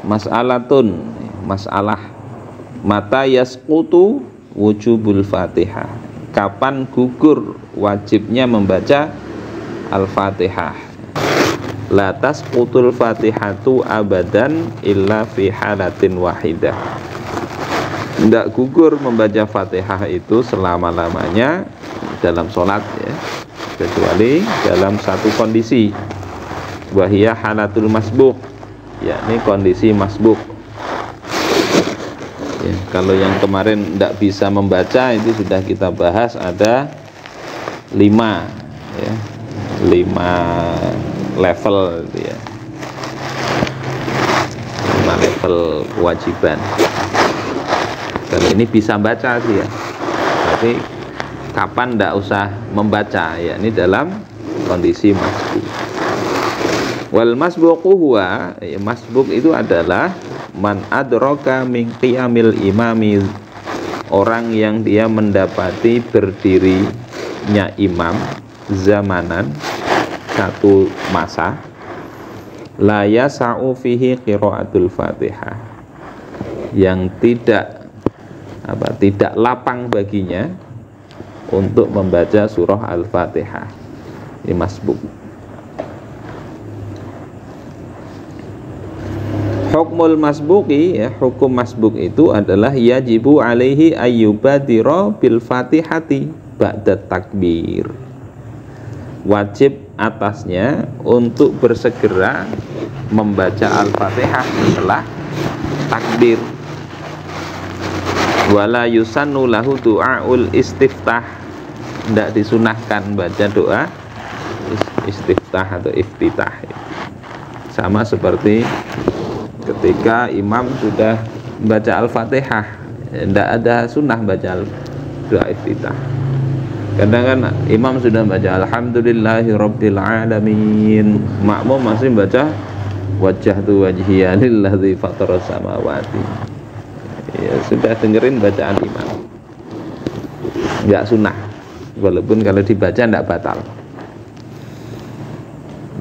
Mas'alatun, masalah. Mata yasqutu wujubul Fatihah. Kapan gugur wajibnya membaca Al-Fatihah? La tasqutul Fatihatu abadan illa fi halatin wahidah. Tidak gugur membaca Fatihah itu selama-lamanya dalam sholat ya, kecuali dalam satu kondisi, wahiyah halatul masbuk, yakni kondisi masbuk ya. Kalau yang kemarin tidak bisa membaca itu sudah kita bahas, ada 5 ya, 5 level gitu ya, 5 level kewajiban. Kalau ini bisa baca sih ya, tapi kapan tidak usah membaca ya, ini dalam kondisi masbuk. Wal masbuqu huwa, ya, masbuk itu adalah man adraka min qiyamil imami, orang yang dia mendapati berdirinya imam zamanan, satu masa, la yasa'u fihi qiraatul Fatihah, yang tidak lapang baginya untuk membaca surah Al-Fatihah. Ini masbuk. Hukmul masbuki ya, hukum masbuk itu adalah yajibu alaihi ayyubadira bil Fatihati ba'da takbir. Wajib atasnya untuk bersegera membaca Al-Fatihah setelah takbir. Wala yusannu lahu du'aul istiftah, tidak disunahkan baca doa istiftah atau iftitah. Sama seperti ketika imam sudah baca Al-Fatihah, tidak ada sunnah baca doa iftitah. Kadang kan imam sudah baca alhamdulillahirabbil alamin, makmum masih baca wajjahtu wajhiya lillazi fataras samawati. Ya sudah dengerin bacaan imam, nggak sunnah, walaupun kalau dibaca tidak batal.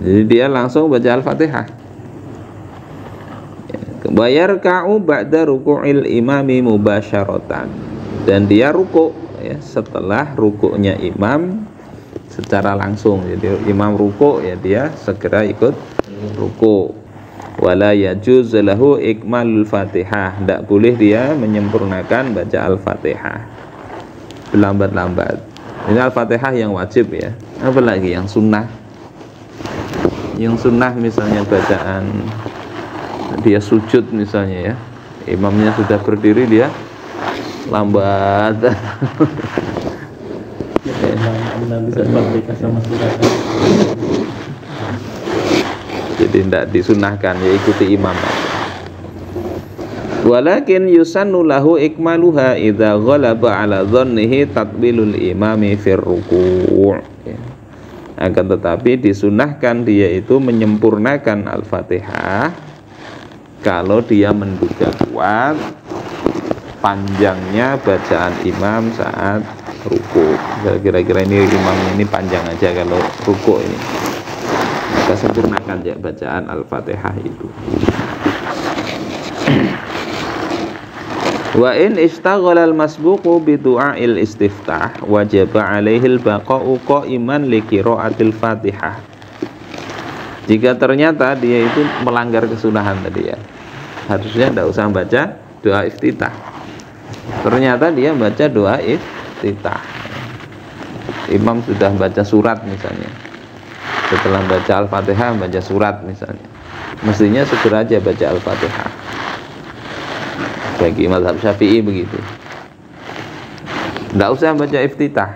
Jadi dia langsung baca Al-Fatihah. Bayar ka'u ba'da ruku'il imami mubasyaratan, dan dia ruku' ya, setelah rukuknya imam secara langsung. Jadi imam ruku' ya, dia segera ikut ruku'. Wala yajuz lahu ikmalul Fatihah, tidak boleh dia menyempurnakan baca Al-Fatihah berlambat-lambat. Ini Al-Fatihah yang wajib ya, apalagi yang sunnah. Yang sunnah misalnya bacaan dia sujud misalnya ya, imamnya sudah berdiri, dia lambat. Jadi tidak disunahkan ya, ikuti imam. Walakin yusannu lahu ikmaluha idza ghalaba ala dhannihi tatbilul imami fir ruku'. Akan tetapi disunahkan dia itu menyempurnakan Al-Fatihah kalau dia menduga kuat panjangnya bacaan imam saat ruku'. Kira-kira ini imamnya ini panjang aja kalau ruku' ini, maka sempurnakan ya bacaan Al-Fatihah itu. Wa in istaghala al-masbuqu bi du'ail istiftah wajaba 'alaihi al-baqa'u qa'iman li qira'atil Fatihah. Jika ternyata dia itu melanggar kesunahan tadi ya, harusnya tidak usah baca doa iftitah. Ternyata dia baca doa iftitah. Imam sudah baca surat misalnya, setelah baca Al-Fatihah baca surat misalnya, mestinya segera aja baca Al-Fatihah. Bagi mazhab Syafi'i begitu, tidak usah baca iftitah.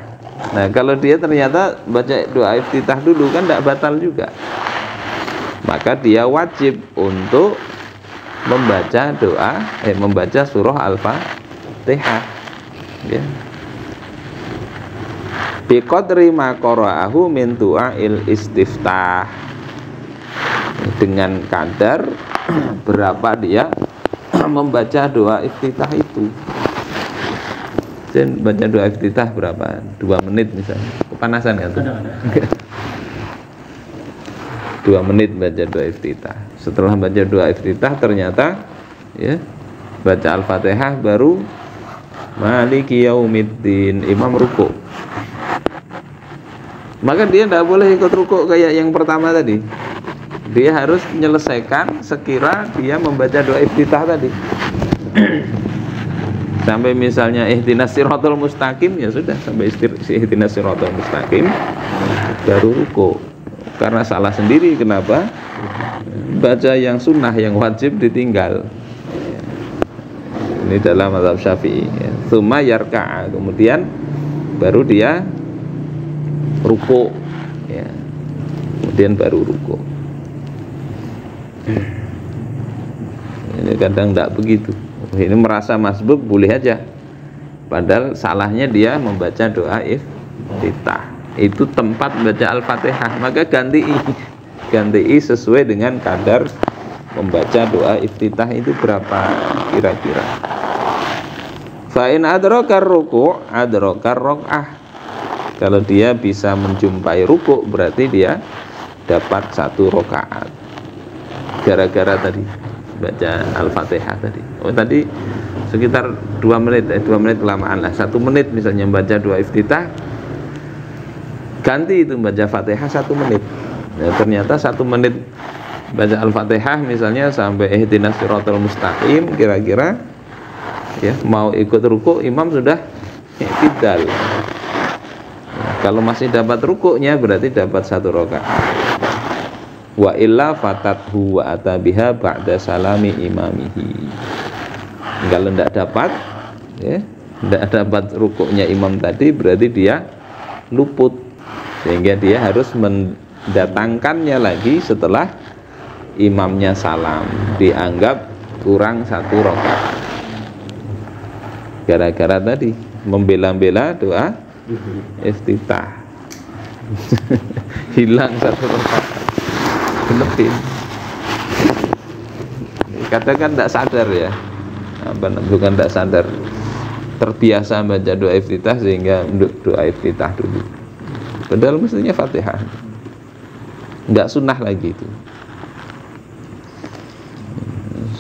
Nah kalau dia ternyata baca doa iftitah dulu kan tidak batal juga, maka dia wajib untuk membaca membaca surah Al-Fatihah ya, biqadri ma qara'ahu min du'ail istiftah, dengan kadar berapa dia membaca doa iftitah itu. Dan baca doa iftitah berapa? 2 menit misalnya. Kepanasan kan? 2 menit baca doa iftitah. Setelah baca doa iftitah ternyata ya baca Al-Fatihah baru Maliki Yaumiddin, imam ruku'. Maka dia tidak boleh ikut ruku' kayak yang pertama tadi. Dia harus menyelesaikan sekira dia membaca doa iftitah tadi. Sampai misalnya ihdinas siratal mustaqim, ya sudah sampai ihdinas siratal mustaqim baru ruku'. Karena salah sendiri, kenapa? Baca yang sunnah, yang wajib ditinggal. Ini dalam mazhab Syafi'i. Tsumma yarka'a, kemudian baru dia ruku', ya. Kemudian baru ruku'. Ini kadang tidak begitu. Ini merasa masbuk boleh aja, padahal salahnya dia membaca doa iftitah. Itu tempat baca Al-Fatihah, maka ganti sesuai dengan kadar membaca doa iftitah itu berapa kira-kira. Fa in adrakar ruku' adrakar rakaah. Kalau dia bisa menjumpai ruku' berarti dia dapat 1 rakaat. Gara-gara tadi baca Al-Fatihah tadi. Oh tadi sekitar 2 menit, 2 menit kelamaan lah. 1 menit misalnya baca doa iftitah, ganti itu baca Fatihah 1 menit. Nah, ternyata 1 menit baca Al-Fatihah misalnya sampai ihdinas siratal mustaqim, kira-kira ya mau ikut ruku' imam sudah i'tidal. Nah, kalau masih dapat rukuknya berarti dapat 1 rakaat. Wa illa fatathu wa atabiha ba'da salami imamihi. Kalau tidak dapat, ya, tidak dapat rukuknya imam tadi, berarti dia luput, sehingga dia harus mendatangkannya lagi setelah imamnya salam, dianggap kurang 1 rakaat. Gara-gara tadi membela-bela doa iftitah. Hilang 1 rakaat. Lebih. Kadang kan tidak sadar ya, bukan tidak sadar, terbiasa baca doa iftitah sehingga doa iftitah dulu. Padahal mestinya Fatihah. Enggak sunnah lagi itu.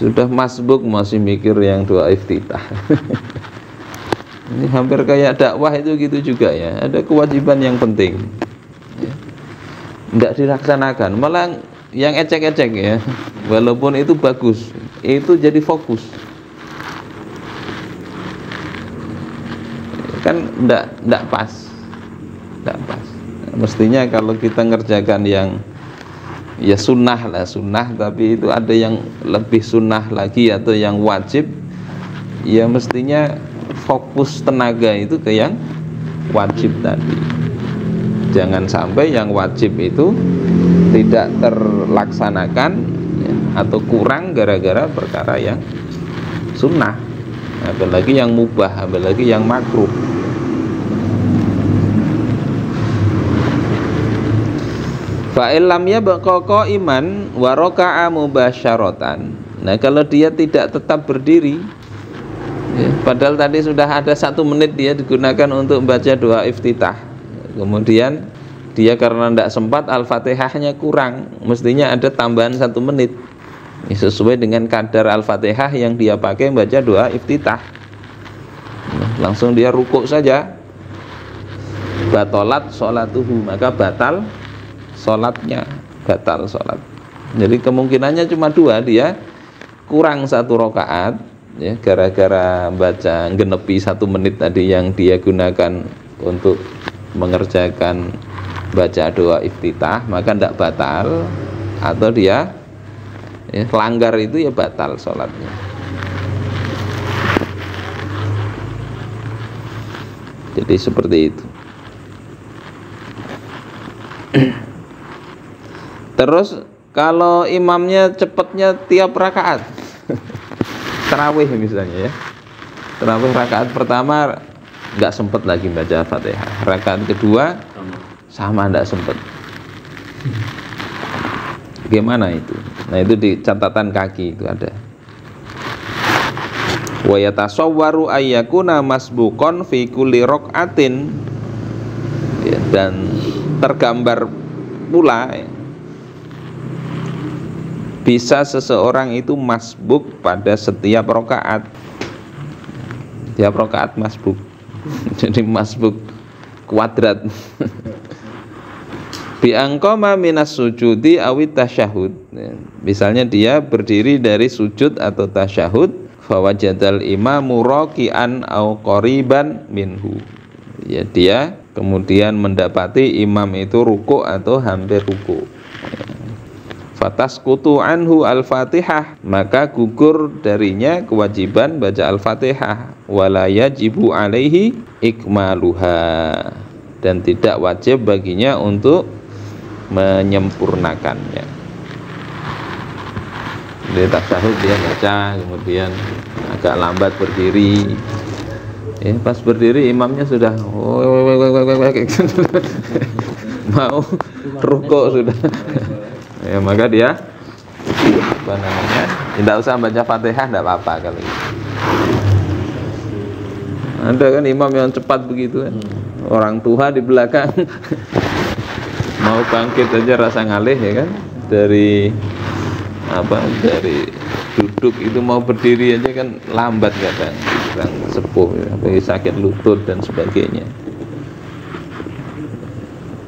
Sudah masbuk masih mikir yang doa iftitah. Ini hampir kayak dakwah itu gitu juga ya. Ada kewajiban yang penting, enggak dilaksanakan, malah yang ecek-ecek ya, walaupun itu bagus, itu jadi fokus. Kan enggak pas. Mestinya kalau kita ngerjakan yang ya sunnah lah, sunnah, tapi itu ada yang lebih sunnah lagi atau yang wajib, ya mestinya fokus tenaga itu ke yang wajib tadi. Jangan sampai yang wajib itu tidak terlaksanakan ya, atau kurang gara-gara perkara yang sunnah, apalagi yang mubah, apalagi yang makruh. Fa illam yabqa qa'iman wa raka'a mubasyaratan. Nah, kalau dia tidak tetap berdiri ya, padahal tadi sudah ada 1 menit dia digunakan untuk baca doa iftitah, kemudian dia karena tidak sempat, Al-Fatihahnya kurang, mestinya ada tambahan 1 menit sesuai dengan kadar Al-Fatihah yang dia pakai baca doa iftitah. Langsung dia rukuk saja, batolat sholatuhu, maka batal sholatnya, batal sholat. Jadi kemungkinannya cuma 2, dia kurang 1 rakaat ya, gara-gara baca genepi 1 menit tadi yang dia gunakan untuk mengerjakan baca doa iftitah, maka tidak batal, atau dia ya, langgar itu ya batal sholatnya. Jadi seperti itu. Terus kalau imamnya cepatnya tiap rakaat, tarawih misalnya ya, tarawih rakaat pertama nggak sempat lagi baca Fatihah, rakaat kedua sama tidak sempat. Bagaimana itu? Nah, itu di catatan kaki itu ada. Wa yatasawwaru ayyakuna masbuqan fi kulli raqatin, ya, dan tergambar pula bisa seseorang itu masbuk pada setiap rokaat. Tiap rokaat masbuk. Jadi masbuk kuadrat. Bi angqama minas sujudi awit tasyahud. Misalnya dia berdiri dari sujud atau tasyahud, fawajadal imamu raqian au qoriban minhu. Ya, dia kemudian mendapati imam itu ruku atau hampir ruku. Fatasqutu anhu al-Fatihah, maka gugur darinya kewajiban baca al-Fatihah, wala yajibu alaihi ikmaluha, dan tidak wajib baginya untuk menyempurnakannya. Jadi tasyahud dia baca, kemudian agak lambat berdiri. Pas berdiri imamnya sudah mau rukuk sudah. Ya, maka dia apa namanya? Tidak usah baca Fatihah, tidak apa-apa kalau itu. Ada kan imam yang cepat begitu kan. Orang tua di belakang mau bangkit aja rasa ngalih ya kan. Dari duduk itu mau berdiri aja kan lambat kadang. Orang sepuh ya, apalagi sakit lutut dan sebagainya.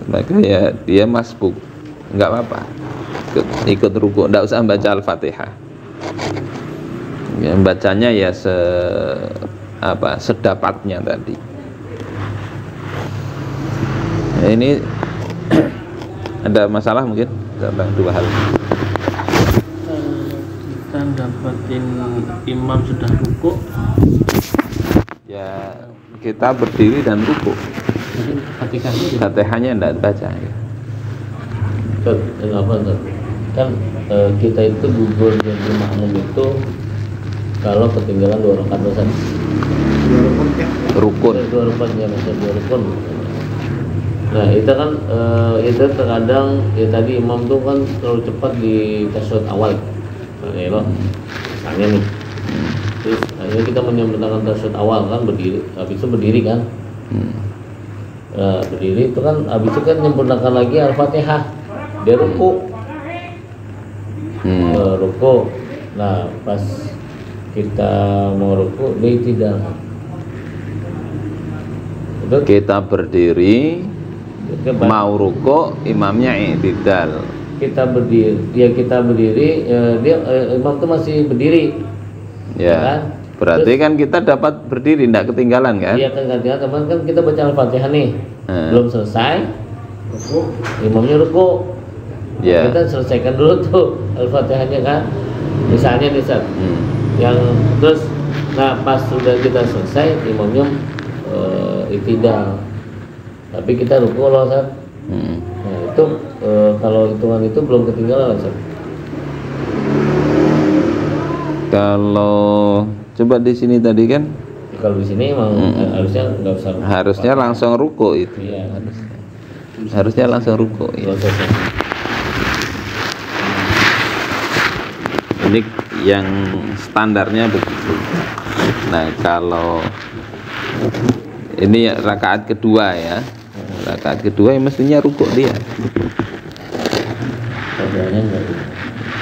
Maka ya dia masbuk, enggak apa-apa. Ikut ruku, enggak usah baca Al-Fatihah. Ya, bacanya ya sedapatnya tadi. Nah, ini ada masalah mungkin tentang dua hal. Kita dapatin imam sudah ruku, ya kita berdiri dan ruku. Fatihahnya enggak baca ya. Kan kita itu gugur jadi makmum itu kalau ketinggalan 2 rakaat dosa. Rukun. 2 rukun ya, maksudnya 2 rukun. Nah itu kan itu terkadang ya tadi imam tuh kan terlalu cepat di tasyahud awal. Ya loh, misalnya nih. Terus akhirnya kita menyempurnakan tasyahud awal kan berdiri, habis itu berdiri kan. Berdiri itu kan habis itu kan menyempurnakan lagi Al-Fatihah. Dia ruku. Ruku. Nah pas kita mau ruku dia tidak. Kita berdiri mau ruku, imamnya i'tidal. Kita berdiri dia imam tuh masih berdiri ya kan? Berarti terus, kan kita dapat berdiri, tidak ketinggalan kan? Iya kan, teman kan kita baca Al-Fatihah nih belum selesai ruku, imamnya ruku. Ya. Kita selesaikan dulu tuh Al-Fatihahnya kan, misalnya nih Sat, yang terus nah pas sudah kita selesai imamnya i'tidal, tapi kita ruku loh Sat. Nah itu kalau hitungan itu belum ketinggalan Sat. Kalau coba di sini tadi kan, kalau di sini emang harusnya nggak usah. Harusnya langsung ruku itu. Iya. Harusnya langsung ruku. Ya. Ini yang standarnya begitu. Nah kalau ini rakaat kedua ya, rakaat kedua yang mestinya ruku dia.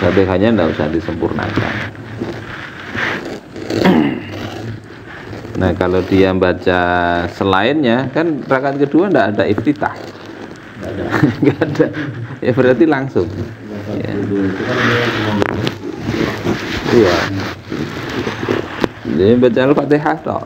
Fatihahnya nggak usah disempurnakan. Nah kalau dia baca selainnya kan rakaat kedua nggak ada iftitah, nggak ada, ya berarti langsung. Ya. Iya. Jadi baca Al-Fatihah toh.